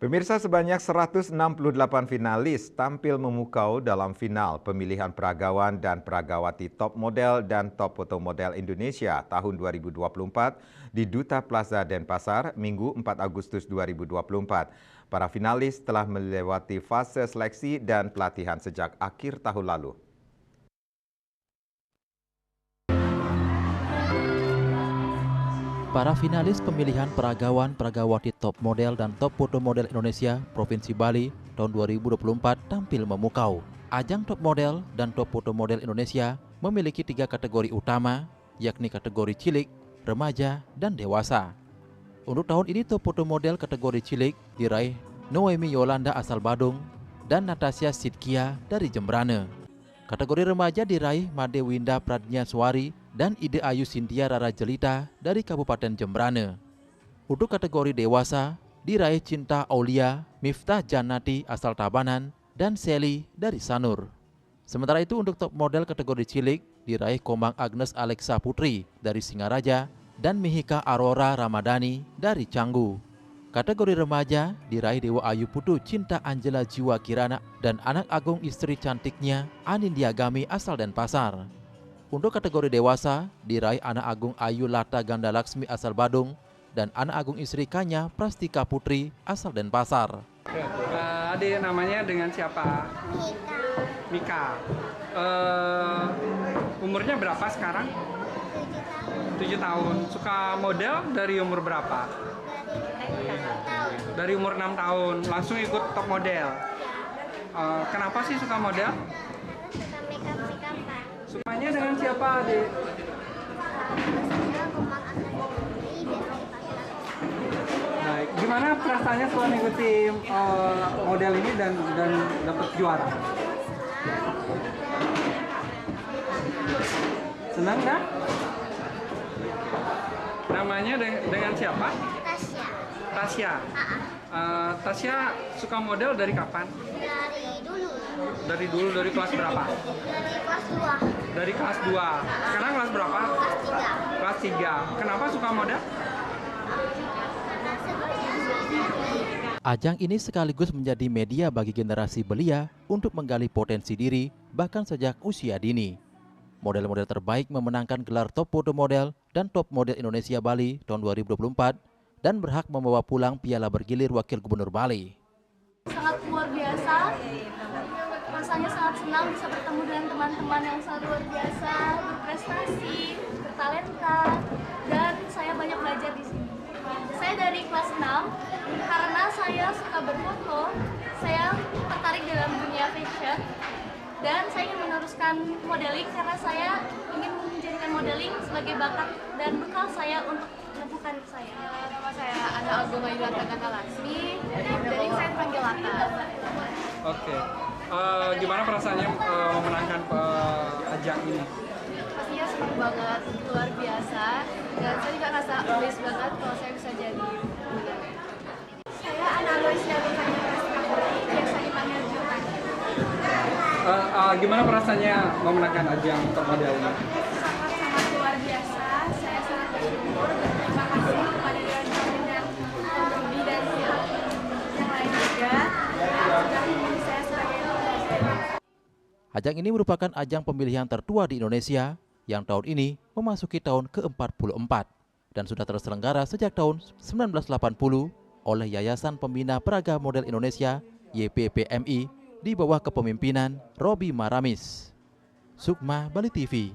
Pemirsa, sebanyak 168 finalis tampil memukau dalam final pemilihan peragawan dan peragawati top model dan top foto model Indonesia tahun 2024 di Duta Plaza Denpasar, Minggu 4 Agustus 2024. Para finalis telah melewati fase seleksi dan pelatihan sejak akhir tahun lalu. Para finalis pemilihan peragawan-peragawati top model dan top foto model Indonesia Provinsi Bali tahun 2024 tampil memukau. Ajang top model dan top foto model Indonesia memiliki 3 kategori utama, yakni kategori cilik, remaja, dan dewasa. Untuk tahun ini top foto model kategori cilik diraih Noemi Yolanda asal Badung dan Natasha Sidkia dari Jembrane. Kategori remaja diraih Made Winda Pradnyaswari dan Ide Ayu Sintia Rara Jelita dari Kabupaten Jembrane. Untuk kategori dewasa diraih Cinta Aulia, Miftah Jannati asal Tabanan, dan Sally dari Sanur. Sementara itu untuk top model kategori cilik diraih Komang Agnes Alexa Putri dari Singaraja dan Mihika Aurora Ramadhani dari Canggu. Kategori remaja diraih Dewa Ayu Putu Cinta Angela Jiwa Kirana dan anak agung istri cantiknya Anindya Gami asal Denpasar. Untuk kategori dewasa diraih anak agung Ayu Lata Ganda Laksmi asal Badung dan anak agung istri Kanya Prastika Putri asal Denpasar. Adik namanya dengan siapa? Mika. Umurnya berapa sekarang? 7 tahun. Suka model dari umur berapa? Dari umur 6 tahun. Langsung ikut top model. Kenapa sih suka model? Sukanya dengan siapa, adik? Baik. Gimana perasaannya setelah mengikuti model ini dan dapat juara? Senang kan? Namanya dengan siapa? Tasya. Tasya suka model dari kapan? Dari dulu, dari kelas berapa? Dari kelas 2. Dari kelas 2. Sekarang kelas berapa? Kelas 3. Kelas 3. Kenapa suka model? Ajang ini sekaligus menjadi media bagi generasi belia untuk menggali potensi diri bahkan sejak usia dini. Model-model terbaik memenangkan gelar top foto model dan top model Indonesia Bali tahun 2024 dan berhak membawa pulang piala bergilir Wakil Gubernur Bali. Sangat luar biasa. Rasanya sangat senang bisa bertemu dengan teman-teman yang sangat luar biasa, berprestasi, bertalenta, dan saya banyak belajar di sini. Saya dari kelas 6, karena saya suka berfoto, saya tertarik dalam dunia fashion, dan saya ingin meneruskan modeling karena saya ingin menjadikan modeling sebagai bakat dan bekal saya untuk menemukan saya. Nama saya Ana Agung Ayu Lata Ganda Laksmi, dari modeling saya dipanggil Lata. Oke. Gimana perasaannya memenangkan ajang ini? Pastinya seru banget, luar biasa, dan saya juga rasa amazed banget kalau saya bisa jadi model. Saya Ana Lois dari Prastika Putri, biasa dipanggil Julan. Gimana perasaannya memenangkan ajang top model ini? Sangat luar biasa, saya sangat bersyukur dan terima kasih kepada Dewan Pembina dan Budi dan pihak yang lain juga yang sudah memilih saya sebagai model. Ajang ini merupakan ajang pemilihan tertua di Indonesia yang tahun ini memasuki tahun ke-44 dan sudah terselenggara sejak tahun 1980 oleh Yayasan Pembina Peraga Model Indonesia YPPMI di bawah kepemimpinan Robi Maramis. Sukma, Bali TV.